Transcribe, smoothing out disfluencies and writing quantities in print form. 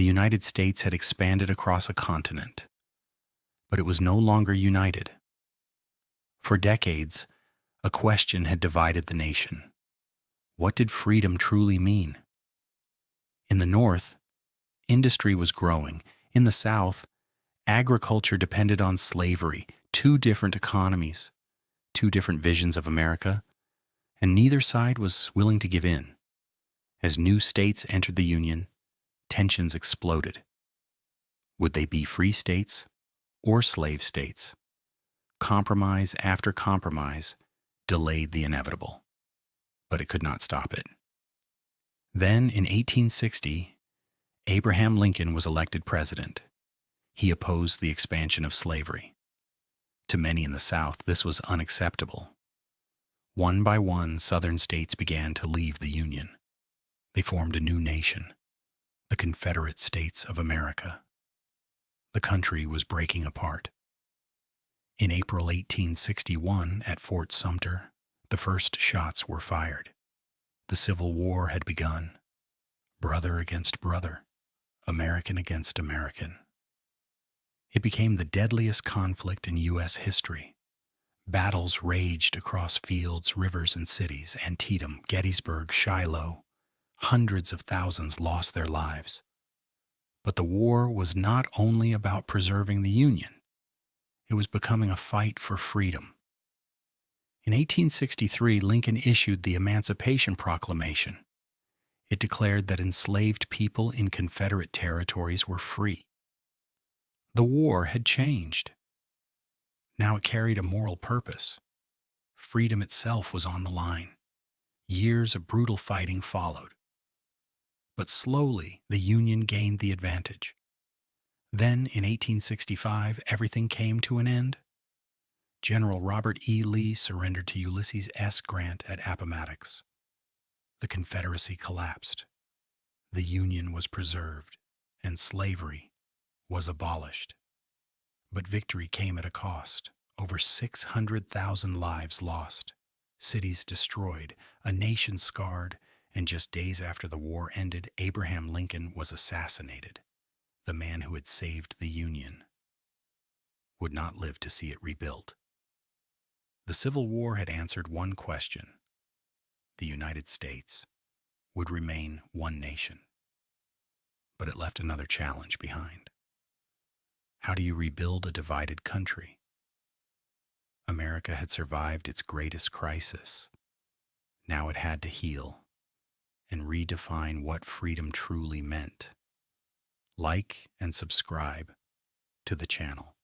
The United States had expanded across a continent, but it was no longer united. For decades, a question had divided the nation. What did freedom truly mean? In the North, industry was growing. In the South, agriculture depended on slavery. Two different economies, two different visions of America, and neither side was willing to give in. As new states entered the Union, tensions exploded. Would they be free states or slave states? Compromise after compromise delayed the inevitable, but it could not stop it. Then, in 1860, Abraham Lincoln was elected president. He opposed the expansion of slavery. To many in the South, this was unacceptable. One by one, Southern states began to leave the Union. They formed a new nation, the Confederate States of America. The country was breaking apart. In April 1861, at Fort Sumter, the first shots were fired. The Civil War had begun. Brother against brother, American against American. It became the deadliest conflict in U.S. history. Battles raged across fields, rivers, and cities. Antietam, Gettysburg, Shiloh. Hundreds of thousands lost their lives. But the war was not only about preserving the Union. It was becoming a fight for freedom. In 1863, Lincoln issued the Emancipation Proclamation. It declared that enslaved people in Confederate territories were free. The war had changed. Now it carried a moral purpose. Freedom itself was on the line. Years of brutal fighting followed. But slowly, the Union gained the advantage. Then, in 1865, everything came to an end. General Robert E. Lee surrendered to Ulysses S. Grant at Appomattox. The Confederacy collapsed. The Union was preserved, and slavery was abolished. But victory came at a cost. Over 600,000 lives lost, cities destroyed, a nation scarred, and just days after the war ended, Abraham Lincoln was assassinated. The man who had saved the Union would not live to see it rebuilt. The Civil War had answered one question. The United States would remain one nation. But it left another challenge behind. How do you rebuild a divided country? America had survived its greatest crisis. Now it had to heal and redefine what freedom truly meant. Like and subscribe to the channel.